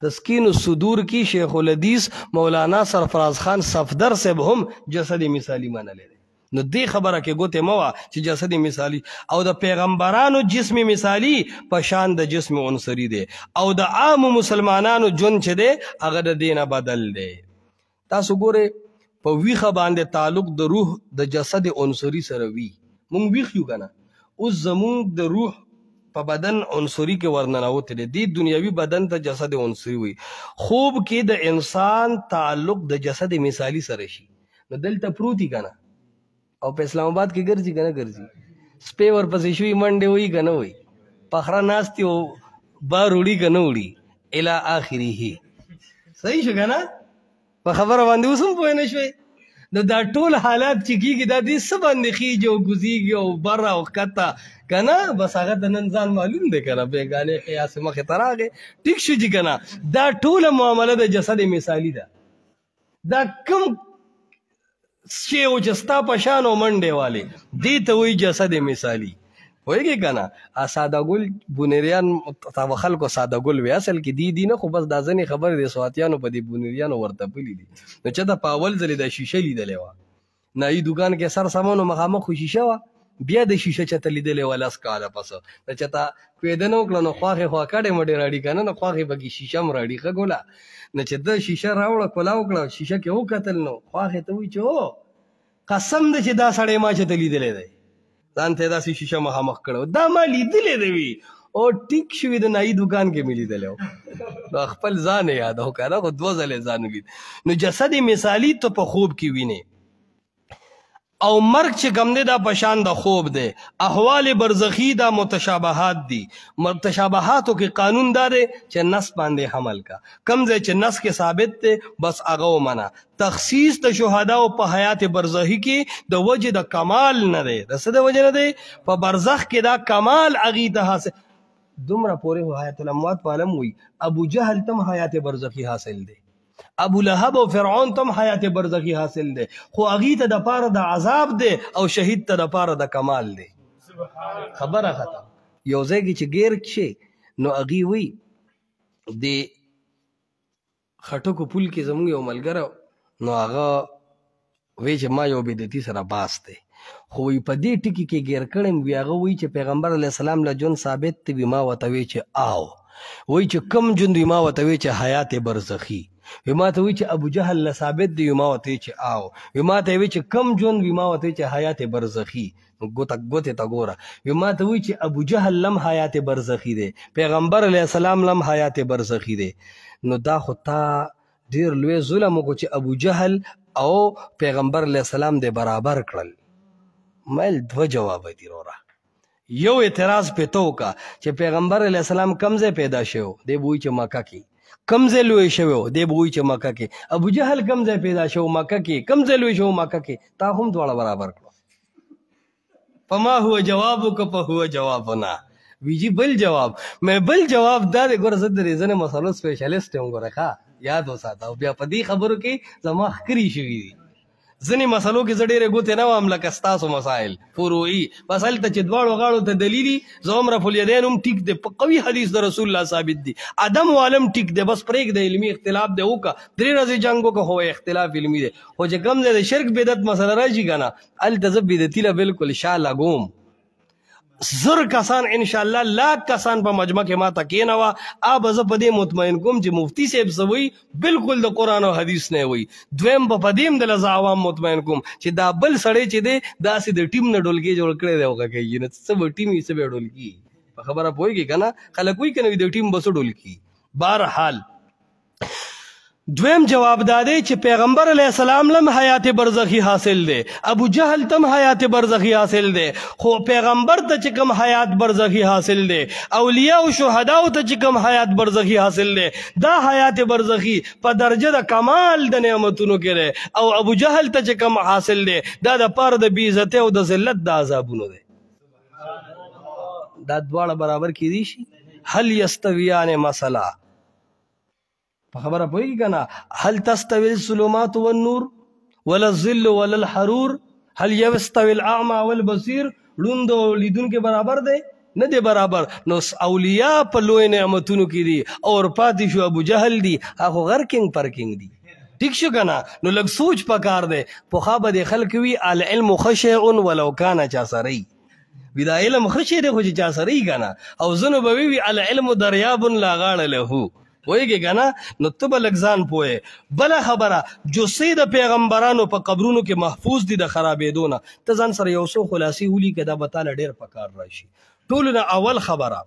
تسکین الصدور کی شیخ الحدیث مولانا سرفراز خان صفدر صاحب هم جسد مثالی منلی دی نو دې خبره کې ګوتې مه وه چې جسد مثالي او د پیغمبرانو جسم مثالي په شان د جسم عنصري دی او د عامو مسلمانانو ژوند چې دی هغه د دې نه بدل دی تاسو ګورئ په ویښه باندې تعلق د روح د جسد عنصري سره وي مونږ ویښ یو که نه اوس زمونږ د روح په بدن عنصري کې ورننوتې دی دې دنیوي بدن ته جسد عنصري وي خوب کې د انسان تعلق د جسد مثالي سره شي نو دلته پروتي که نه او په اسلام آباد کې ګرځي که نه ګرځي سپی ورپسې شوي منډې وایي که نه وایي پخره ناستې او بار وړي که نه وړي الی آخره صحیح شو که نه په خبره باندې اوس هم پوه نه شوئ نو دا ټول حالات چې کېږي دا دې څه باندې خیږي او ګوزیږي او بره او ښکته که نه بس هغه ته نن ځان معلوم دی که نه بېګانې قیاس مخې ته راغې ټیک شو چې که نه دا ټوله معامله د جسد مثالي ده دا کوم شی و چې ستا په شان او منډې والې دې ته وایي جسد مثالي پوهېږې که نه ساده ګل بونیریان خلکو ساده ګل وی اصل کې دی نه خو بس دا ځینې خبرې د سواتیانو په دې بونیریانو ورته پلي دي نو چې ته په اول ځلې دا شیشه لیدلې وه نایي دوکان کې سر سامانو مخامخ خو شیشه وه بیا د شیشه چته لیدلې ولاس کاله پس د چته پیدا نه وکړه نو خواخې خوا کډې مډې راړي که نه نو خواخې پکې شیشه م راړي ښه ګوله نو چې ده شیشه راوړه کولا وکړه شیشه کې وکتل نو خواخې ته وایي چې او قسم دی چې دا سړی ما چته لیدلی دی ځان ته یې داسې شیشه مخامخ کړی دا ما لیدلی دی وي او ټیک شوي د نایي دوکان کې مې لیدلی و نو خپل ځان یې یادو که نه خو 2 ځلې ځان ولید نو جسد مثالي ته په خوب کې وینې او مرګ چې کوم دی دا پشان د خوب دی احوال برزخی دا متشابهات دي متشابهاتو کې قانون دا دی چې نس باندې حمل کا کم ځای چې نس کې ثابت دی بس هغه ومنه تخصیص د شهداو په حیات برزخی کې د وجه د کمال نه دی د څه د وجه نه دی په برزخ کې دا کمال هغې ته حاصل دومره پورې حیات الاموات په عالم وي ابو جهل تم حیات برزخی حاصل دی ابو لهب او فرعون تم حیات برزخی حاصل دی خو هغې ته د پاره د عذاب دی او شهید ته د پاره د کمال دی خبره ختم یو ځای کې چې ګیر شي نو هغې وی د خټکو پول کې زموږ یو ملګری نو هغه وی چې ما یو بدعتي سره باس دی خو وی په دې ټکي کې ګیر کړی وي هغه وی چې پیغمبر علیه السلام له ژوند ثابت دی وي ما ورته وی چې آو وی چې کم ژوند وي ما ورته وی چې حیات برزخي وی ما ته وی چې ابو جهل له ثابت دی وي ما ورته وی چې آو وی ما ته وی چې کم ژوند وي ما ورته وی چې حیات برزخي ګوتې ته ګوره وی ما ته وی چې ابو جهل لم حیات برزخي دی پیغمبر علیه السلام لم حیات برزخي دی نو دا خو تا ډېر لوی ظلم وکړو چې ابو جهل او پیغمبر علیه السلام دی برابر کړل مایل 2 جواب دي وروره یو اعتراض پې ته وکړه چې پیغمبر علیه السلام کم ځای پیدا شوی دی به وایي چې مکه کې کم ځای لوی شوی و دی به وایي چې مکه کې ابو جهل کم ځای پیدا شوی مکه کې کم ځای لوی شوی مکه کې تا هم دواړه برابر کړو فما هو جوابک فهو جوابنا ویجی بل جواب مې بل جواب دا دی ګوره زه د دې ځینې مسلو سپیشلیسټ یم ګوره ښه یاد وساته او بیا په دې خبرو کې زما ښکري شوي دي ځینې مسلو کې زه ډېرې ګوتې نه وم لکه ستاسو مسایل فروعي بس هلته چې دواړو غاړو ته دلیلي زه هم رفع الیدین هم ټیک دی په قوي حدیث د رسول الله ثابت دی عدم عالم ټیک دی بس پرېږده علمي اختلاف دی وکړه 3 ورځې جنګ وکړه خو اختلاف علمي دی خو چې کوم ځای د شرک بدعت مسله راشي که نه هلته زه بدعتي له بلکل شا لګوم 1000 کسان انشاءالله لاک کسان په مجمع کې ما ته کېنوه به زه په دې مطمئن کوم چې مفتي صاحب څه وایي بالکل د قرآن او حدیث نه وایي دویم به په دې هم دله زه عوام مطمئن کوم چې دا بل سړی چې دی داسې د ټیم نه ډولګي جوړ کړی دی هغه کوي نو څه به ټیم یې څه به ډولګي په خبره پوهېږي که نه خلک وایي که نه وي د ټیم به څه ډولګي بهرحال دویم جواب دا دی چې پیغمبر علیه السلام لم حیات برزخی حاصل دی ابو جهل تم حیات برزخی حاصل دی خو پیغمبر ته چې کوم حیات برزخی حاصل دی اولیاء او شهدا ته چې کوم حیات برزخی حاصل دی دا حیات برزخی په درجه د کمال د نعمتونو کې دی او ابو جهل ته چې کوم حاصل دی دا د پاره د بې عزتۍ او د ذلت د عذابونو دی دا دواړه برابر کیدی شي هل یستویان مثلا په خبره پوهېږي که نه هل تستوي الظلمات والنور ولا الظل ولا الحرور هل یستوي الاعمى والبصیر ړوند او لیدونکی برابر دی نه دی برابر نو اولیاء په لوی نعمتونو کې دي اور پاتې شو ابو جهل دی هغه غرکینګ پرکینګ دی ټیک شو که نه نو لږ سوچ پکار دی پخوا به د خلک وي العلم خشع ولو کان چا سره وي دا علم خشع دی خو چې چا سره که نه او ځینو به وي العلم دریاب لا غاړه له وایږي که نه نو ته به لږ ځان پوهې بله خبره جثې د پیغمبرانو په قبرونو کې محفوظ دي د خرابېدو نه ته ځان سره یو څو خلاصې ولیکې دا به تاله ډېر پکار راشي ټولو نه اول خبره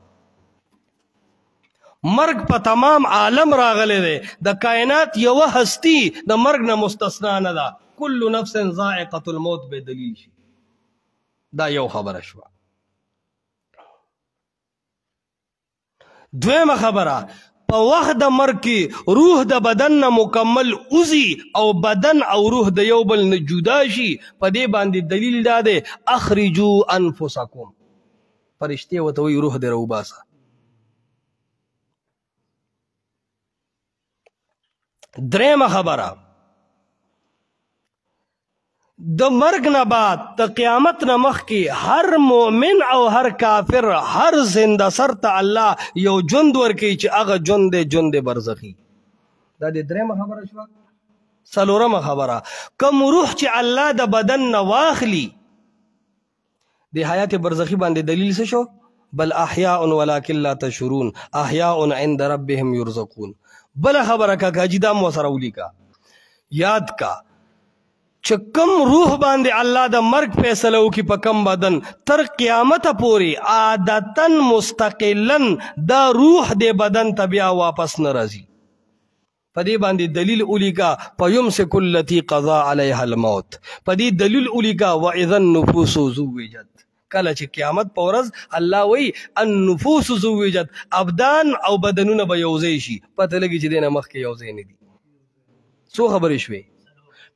مرګ په تمام عالم راغلی دی د کائنات یوه هستی د مرګ نه مستثنا نه ده کل نفس ذائقة الموت به دلیل شي دا یو خبره شوه دویمه خبره په وخت د مرګ کې روح د بدن نه مکمل اوزي او بدن او روح د یو بل نه جدا شي په دې باندې دلیل دا دی اخرجوا انفسکم فرشتې ورته وایي روح دې راوباسه درېمه خبره د مرګ نه بعد د قیامت نه مخکې هر مؤمن او هر کافر هر زنده سر ته الله یو ژوند ورکوي چې هغه ژوند دی ژوند برزخي دا د درېمه خبره شوه څلورمه خبره کوم روح چې الله د بدن نه واخلي د حیات برزخی باندې دلیل څه شو؟ بل احیاء ولکن لا تشعرون احیاء عند ربهم یرزقون. بل خبره کا کاجی دا مو سره ولیکا یاد کا چې کم روح باندې الله د مرګ فیصله وکي په کم بدن تر قیامت پورې عادتن مستقلا دا روح د بدن ته بیا واپس نه راځي. په دې باندې دلیل ولیکا فیمسک التی قضا علیها الموت. په دې دلیل ولیکا واذا النفوس زوجت. کله چې قیامت په ورځ الله وی النفوس زوجت ابدان او بدنونه به یوځای شي. پته لګي چې دینه مخکې یوځای نه دي. څو خبرې شوې؟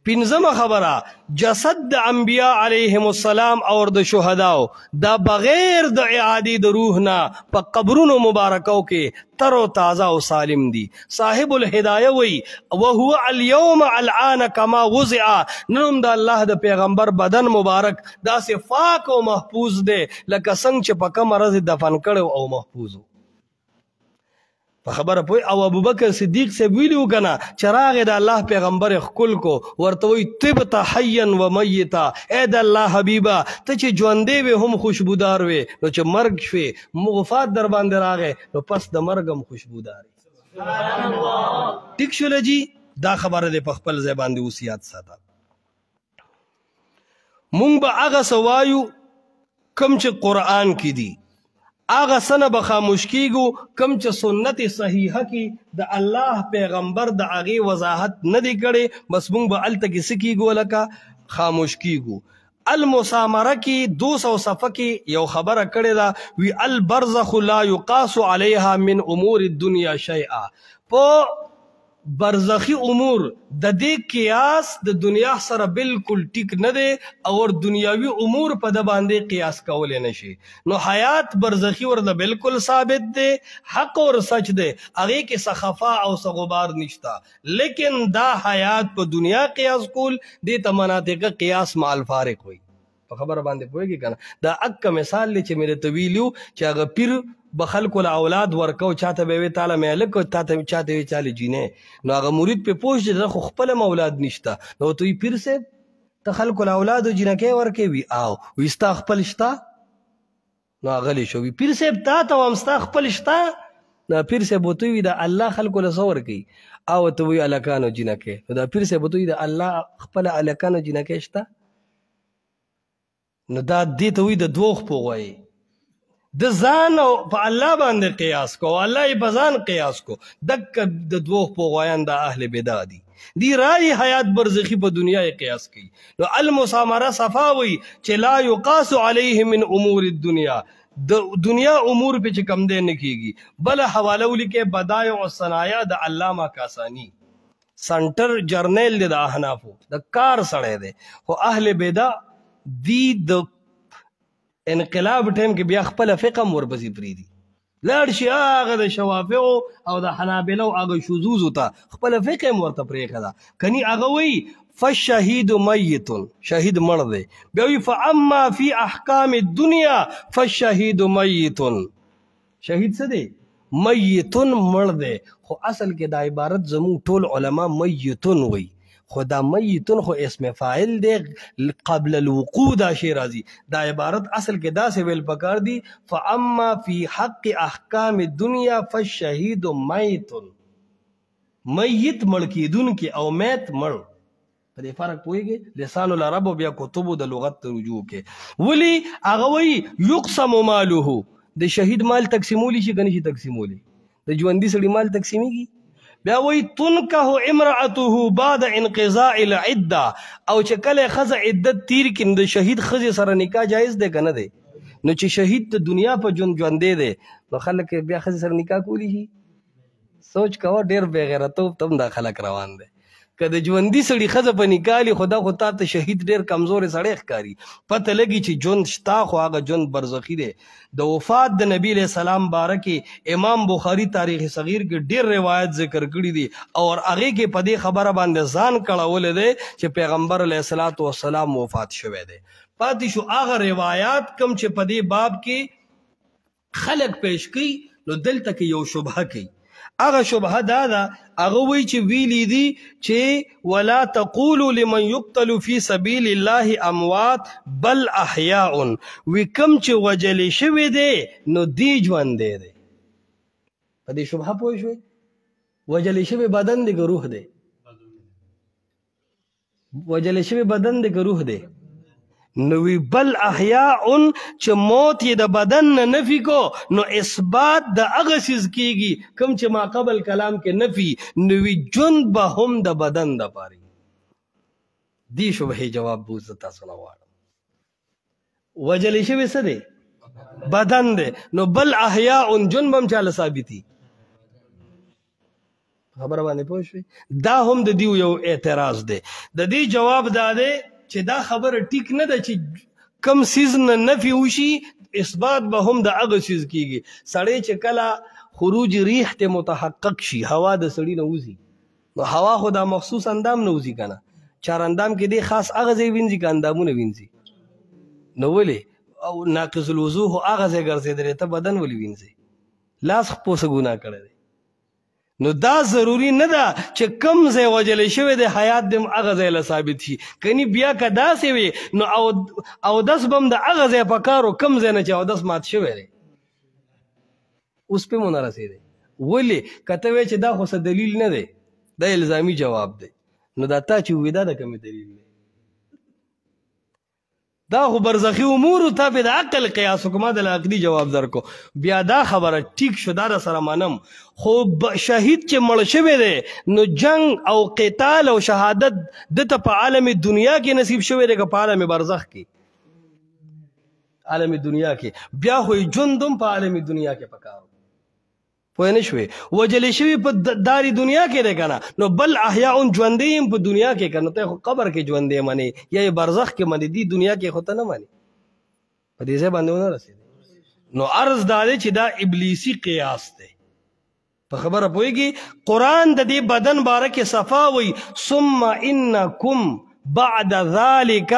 پنځمه خبره جسد د انبیاء علیهم السلام او د شهداو دا بغیر د اعاده د روح نه په قبرونو مبارکو کې تر او تازه او سالم دي. صاحب الهدایه وی وهو اليوم الان كما وضع. نن د الله د پیغمبر بدن مبارک داسې پاک او محفوظ دی لکه څنګه چې په کوم ورځ دفن کړو او محفوظ په خبره پوي. او ابوبکر صدیق سے ویلو کنا چراغ د الله پیغمبر خپل کو ورته وی طبت حیا و میتا. اے د الله حبیبا ته چې ژوندې به هم خوشبودار وي نو چې مرګ شوي مغفات در باندې راغې نو پس د مرګ هم خوشبودار. سبحان الله. ټیک شول جی دا خبره د خپل ځای باندې وصیت ساته. مونږ به هغه سوایو کم چې قرآن کې دي آغا سنه به خاموش کیږو کم چې سنت صحیحه کې د الله پیغمبر د هغې وضاحت نه دی کړی بس مونږ به هلته کې څه کیږو لکه خاموش کیږو. المسامره کې 200 صفحه کې یو خبره کړې ده وی البرزخ لا یقاس علیها من امور الدنیا شیئا. په برزخی امور د دې قیاس د دنیا سره بالکل ټیک نه دی او دنیاوی امور په د باندې قیاس کول نه شي. نو حیات برزخی ورته بالکل ثابت دی حق او سچ دی هغه کې سخفا او سغبار نشتا. لیکن دا حیات په دنیا قیاس کول د تمناطق قیاس مع الفارق وي. په خبره باندې پوهیږي کنه. دا اک مثال چې مې ته ویلو چې هغه پیر بخل کول اولاد ورکو چاته به وی تعالی مالک تا ته چاته وی چاله جینې نو هغه مرید په پوښ دې خو خپل اولاد نشتا نو توي پیر سے ته خلق الاولاد جنکه ورکه وی او وستا خپل شتا نو غلی شو وی پیر سے تا ته ومستا خپل شتا نو پیر سے بوتوي دا الله خلق له صور کوي او ته وی الکانو جنکه دا پیر سے بوتوي دا الله خپل الکانو جنکه شتا نو دا دې ته وی د دوخ پوغوي د ځان او په الله باندې قیاس کو الله یې په ځان قیاس کو دک د دوه پوغویان د اهل بدع دي رای حیات برزخی په دنیا یې قیاس کوي. نو المسامره صفاوی چې لا یقاس علیه من امور الدنیا د دنیا امور په چې کم دی نه کیږي. بل حواله ولیکه بدایع الصنایع د علامه کاسانی سنټر جرنیل د احنافو د کار سړی دی خو اهل بدع دی د انقلاب ټیم کې بیا خپل فقه ورپسې پریدي لاړ شي هغه د شوافیو او د حنابلو هغه شذوذ ته خپل فقه ورته پرېښده کني هغه وی فالشهید میت شهید مړ دی بیا وی فاما فی احکام الدنیا فالشهید میت شهید څه دی میتون مړ دی خو اصل کې دا عبارت زمون ټول علما میتون وی خدا میتون خو اسم فاعل دی قبل الوقوع دا شی راځي دا عبارت اصل کې دا سی ویل پکار دی فاما فی حق احکام الدنیا فالشهید میت میت مړ کیدون کې او میت مړ په دې فرق پوهیږي لسان العرب بیا کتبو د لغت رجوع کې ولی هغه وی یقسم ماله د شهید مال تقسیمولی شي کني شي تقسیمولی د ژوندۍ سړي مال تقسیمیږي بیا وی تنکه امرأته بعد انقضاء العده او چې کله خزه عدت تیر کین د شهید خزه سره نکاح جایز دی کنه دی نو چې شهید د دنیا په ژوندې دی نو خلک بیا خزه سره نکاح کولی شي سوچ کوه ډیر بے غیرتوب تم دا خلک روان دی که د ژوندي سړي ښځه په نکاح لي خو دا خو تا ته شهید ډېر کمزوری سړی ښکاري پته لګي چې ژوند شته خو هغه ژوند برزخي دی د وفات د نبی علیہ السلام باره کې امام بخاري تاریخ صغیر کې ډېر روایت ذکر کړي دي او هغې کې په دې خبره باندې ځان کړولی دی چې پیغمبر علیه الصلاة والسلام وفات شوی دی پاتې شو هغه روایات کم چې په دې باب کې خلک پیش کوي نو دلته کې یو شبهه کوي هغه شبهه دا ده، هغه وایي چې ویلي دي چې ولا تقولوا لمن يقتل في سبيل الله اموات بل احیاء، وی کم چې وجلې شوی دی نو دی ژوندی دی. په دې شبهه پوه شوې؟ وجلې شوی بدن دی که روح دی؟ وجلې شوی بدن دی که روح دی؟ نو وی بل احیاء، چې موت یې د بدن نه نفي کو نو اثبات د هغه څیز کیږي کوم چې ما قبل کلام کې نفي، نو وی ژوند به هم د بدن دپاره. دې شبهې جواب به زه تاسو نه غواړم. وجلې شوی څه دی؟ بدن دی. نو بل احیاء ژوند به هم چاله ثابتي. خبره باندې پوه شوې؟ دا هم د دیو یو اعتراض دی. د دې جواب دا دی چې دا خبره ټیک نه ده چې کم سیز نه نفي وشي اثبات به هم د هغه سیز کیږي. سړی چې کله خروج ریح ته متحقق شي، هوا د سړي نه وځي، نو هوا خو دا مخصوص اندام نه وځي که نه؟ چار اندام کې دی خاص هغه ځای وینځي که اندامونه وینځي؟ نو ولې او ناقص الوضو خو هغه ځای ګرځېدلی، ته بدن ولې وینځې؟ لاس خو څه ګناه کړی دی؟ نو دا ضروری نه ده چې کم ځای وجلی شوی دی حیات دې هغه ځای له ثابت شي. کني بیا که داسې وي نو اودس به هم د هغه ځای په کار و کم ځای نه چې اودس مات شوی دی. اوس پې مو نه رسېدی. ولې؟ که ته وایې چې دا خو څه دلیل نه دی، دا الزامي جواب دی، نو دا تا چې ووایې دا د کومې دلیل دی؟ دا خو برزخی امورو تا په د عقل قیاس وکړه، ما د عقلي جواب درکو. بیا دا خبره ټیک شو، دا سره منم، خو شهید چې مړ شوی دی نو جنگ او قتال او شهادت دته په عالم دنیا کې نصیب شوی دی که په عالم برزخ کې؟ عالم دنیا کې. بیا خو ژوند هم په عالم دنیا کې پکار پوه نه شوې؟ وجلې شوي په داري دنیا کې دی که نه؟ نو بل احیاء ژوندی یم په دنیا کې که نه؟ ته خو قبر کې ژوندی منې یا یې برزخ کې منې، دې دنیا کې خو ته نه منې. په دې ځای باندې ونه رسېدی. نو عرض دا دی چې دا ابلیسي قیاس دی. په خبره پوهېږي؟ قرآن د دې بدن باره کې صفا وایي ثم انکم بعد ذلك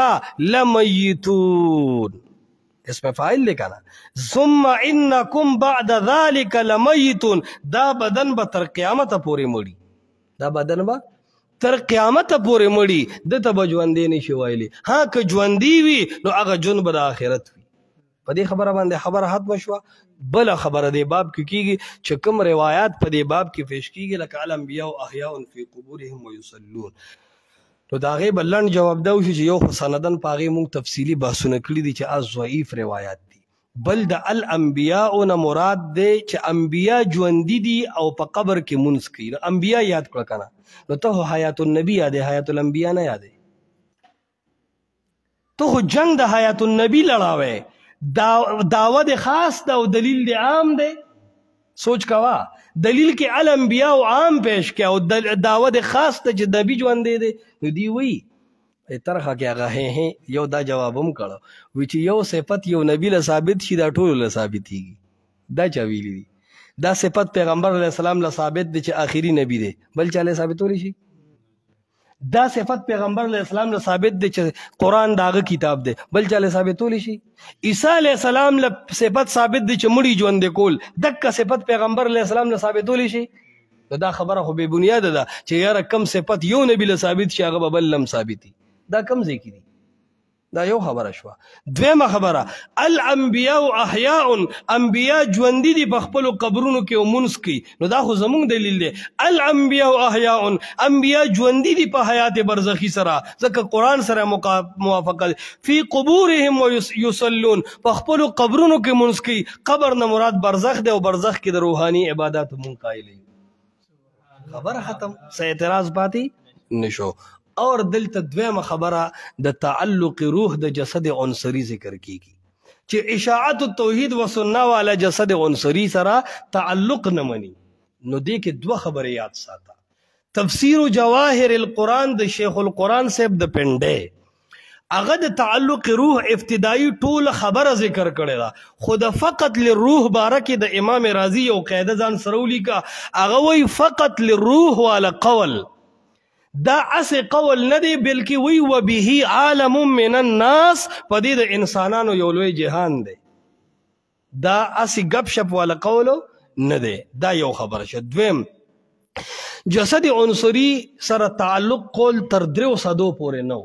لمیتون. اسم فاعل دی که نه؟ ثم انکم بعد ذلك لمیتون. دا بدن به تر قیامته پورې مړي، دا بدن به تر قیامته پورې مړي، دته به ژوندی نشي ویلی. ها که ژوندي وي نو هغه ژوند به د آخرت وي. په دې خبره باندې خبره ختمه شوه. بله خبره دې باب کې کېږي چې کوم روایات په دې باب کې پیش کېږي لکه الانبیاء احیاء فی قبورهم ویصلون، نو د هغې به لنډ جواب دا وشي چې یو خو سندن په هغې موږ تفصیلي بحثونه کړي دي چې ضعیف روایات دي. بل د الانبیاء نه مراد دی چې انبیا ژوندي دي او په قبر کې مونځ کوي. نو انبیا یاد کړه که نه؟ نو ته خو حیات النبي یادې، حیات الانبیا نه یادې. ته خو جنگ د حیات النبي لړاوی، دعوه د خاص ده او دلیل د عام دی. سوچ کوه، دلیل کې الانبیاء او عام پیش کړه او دعوه د خاص ته چې نبي ژوندی دی. نو دی وایي ترخه کې هغه یو دا جواب هم کړه، وی چې یو صفت یو نبی له ثابت شي دا ټولو له ثابتېږي. دا چا ویلي دي؟ دا صفت پیغمبر علیه السلام له ثابت دی چې آخري نبی دی، بل چا له ثابتولی شي؟ دا صفت پیغمبر علیه السلام له ثابت دی چې قرآن د هغه کتاب دی، بل چا له ثابتولی شي؟ عیسی علیه السلام له صفت ثابت دی چې مړي ژوندی کول، دکه صفت پیغمبر علیه السلام له ثابتولی شي؟ دا خبره خو بې بنیاده ده چې یاره کم صفت یو نبی له ثابت شي هغه به بل هم ثابتي. دا کم ځای کې دي؟ دا یو خبره شوه. دویمه خبره، الانبیاء احیاء، انبیا ژوندي دي په خپلو قبرونو کې او مونځ کوي. نو دا خو زمونږ دلیل دی. الانبیاء احیاء، انبیا ژوندي دي په حیات برزخي سره، ځکه قرآن سره موافقه فی قبورهم یصلون، په خپلو قبرونو کې مونځ کوي. قبر نه مراد برزخ دی او برزخ کې د روحاني عباداتو مونږ قایل یو. خبره ختم، څه اعتراض پاتې نشو. اور دلته دویمه خبره د تعلق روح د جسد عنصری ذکر کیږي چې اشاعت التوحید و سنت والا جسد عنصری سره تعلق نه مني. نو دې کې دوه خبرې یاد ساته. تفسیر جواهر القرآن د شیخ القرآن صاحب د پنډه هغه د تعلق روح ابتدایي ټول خبره ذکر کړې ده، خو د فقط للروح باره کې د امام رازی یو قاعده ځان سره ولیکه، هغه وایي فقط للروح والا قول دا اسې قول نه دی بلکې وی وبه عالم من الناس، په دې د انسانانو یو لوی جهان دی. دا اسې ګپ شپ والا قولو نه دی. دا یو خبره شو. دویم جسد عنصری سره تعلق قول تر 300 پورې نه.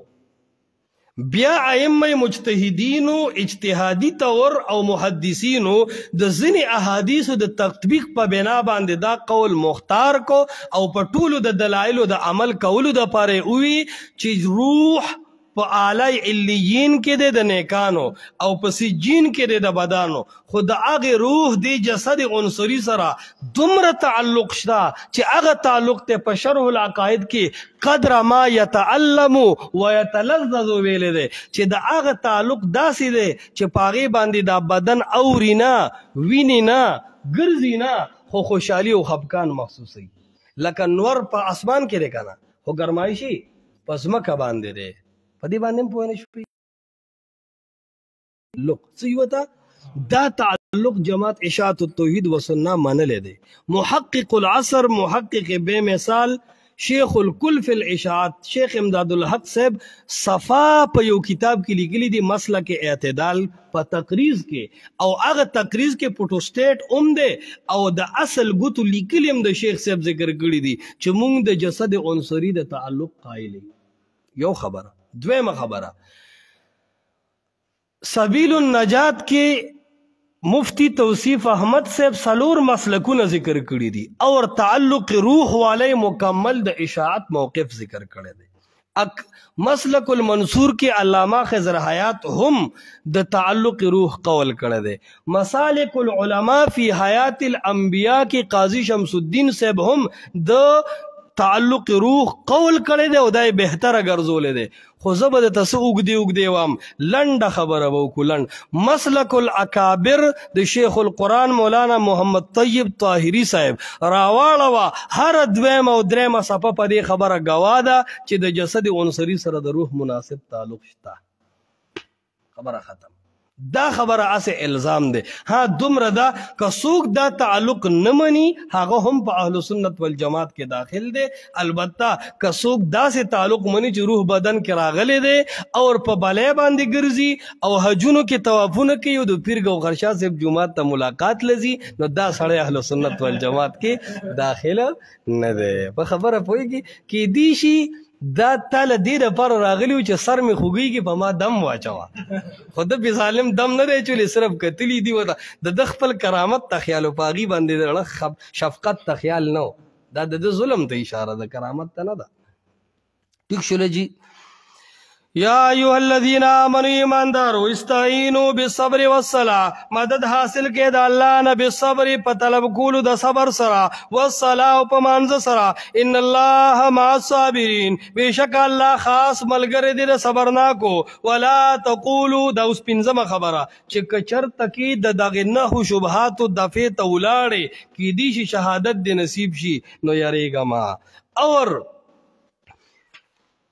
بیا ائمه مجتهدینو اجتهادي طور او محدثینو د ځینې احادیثو د تطبیق په بنا باندې دا قول مختار کو او په ټولو د دلایلو د عمل کولو د پاره وی چې روح په اعلی علیین کې د نیکانو او په سجین کې د بدانو، خو د هغه روح دی جسد عنصری سره دومره تعلق شته چې هغه تعلق ته په شرح العقائد کې قدر ما يتعلم ويتلذذ ویل دی چې د هغه تعلق داسې دی چې پاغي باندې دا بدن اورینا وینینا ګرځینا خو خوشحالي او خفقان محسوسي، لکه نور په اسمان کې دی کنه خو ګرمایشي پس مکه باندې دی په دې باندې پوه نه شوي. لوک سیوتا دا تعلق جماعت اشاعت التوحید و سنہ منل دی. محقق العصر محقق بے مثال شیخ الکل فی الاشاعت شیخ امداد الحق صاحب صفا په یو کتاب کې لیکلی دی مسلک اعتدال په تقریز کې، او هغه تقریز کې فوټوسټیټ اوم دی او د اصل ګوتو لیکلی هم د شیخ صاحب ذکر کړی دی چې مونږ د جسد عنصری د تعلق قائل یو خبره. دویمه خبره سبیل النجات کې مفتی توصیف احمد صاحب سلور مسلکونه ذکر کړی دي اور تعلق روح والے مکمل د اشاعت موقف ذکر کړی دی. مسلک المنصور کې علامہ خضر حیات هم د تعلق روح قول کړی دی. مسالک العلماء فی حیات الانبیاء کې قاضی شمس الدین صاحب هم د تعلق روح قول کړی دی او دای بهتره ګرځولې دی. خو زه به درته څه اوږدې وام، لنډه خبره به وکړو لنډ. مسلک الاکابر د شیخ القرآن مولانا محمد طیب طاهري صاحب راواړوه هر دویمه او دریمه صفحه په دې خبره ګواه ده چې د جسد عنصري سره د روح مناسب تعلق شته. خبره ختم. دا خبره اسه الزام دی. ها دومره دا که څوک دا تعلق نه مني هغه هم په اهل سنت والجماعت کې داخل دی. البته که څوک داسې تعلق مني چې روح بدن کې راغلی دی او په بلې باندې ګرځي او حجونو کې طوافونه کوي او د پیر ګوهر شاه صاحب جمعات ته ملاقات لذي، نو دا سړی اهل سنت والجماعت کې داخله نه دی. په خبره پوهېږي کې دی شي دا تاله دې دپاره راغلی و چې سر مې خوږېږي په ما دم واچوه، خو ده بې ظالم دم نه دی اچولی، صرف کتلي دي ورته د خپل کرامت ته خیال و په هغې باندې شفقت ته خیال نه و. دا د ده ظلم ته اشاره ده، کرامت ته نه ده. ټیک شوله جی. یا ایها الذین آمنوا ایماندارو استعینوا بالصبر والصلاة مدد حاصل کې د الله نه بالصبر په طلب کولو د صبر سره والصلاة په مانځه سره ان الله مع الصابرین بشک الله خاص ملګری دی د صبرناکو. ولا تقولوا دا اوس پنځمه خبره چې که چرته کې د دغې نهو شبهاتو دفعې ته ولاړې کیدی شي شهادت دې نصیب شي نو یریږه ما. اور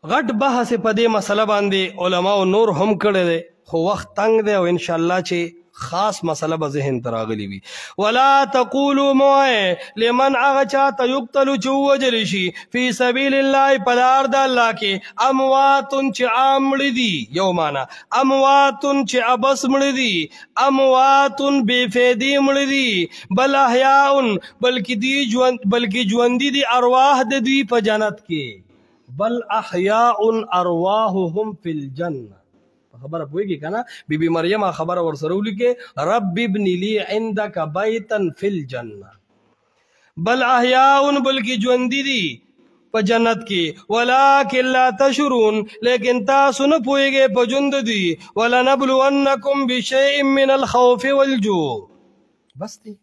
غټ بحث په دې مسله باندې علماء نور هم کړی دی خو وخت تنگ دی او انشاءالله چې خاص مسله به ذهن ته راغلی وي. ولا تقولوا موئے لمن هغه چاته یقتلو چې ووجل شي فی سبیل الله په لار د الله کې امواتن چې عام مړي دي، یو معنا امواتن چې ابس مړي دي، امواتن بې فیدې مړي دي، بل احیاءن بلکې ژوندي دي ارواح د دوی په جنت کې، بل احیاء ارواحهم فی الجنه. خبره پوهیږي کنه بی بی مریم خبره ورسره ولیکه رب ابن لی عندک بیتا فی الجنه، بل احیاء بلکې ژوندي دي په جنت کې، ولکن لا تشعرون لیکن تاسو نه پوهیږئ په ژوند دي. ولنبلونکم بشیء من الخوف والجوع. بس دی.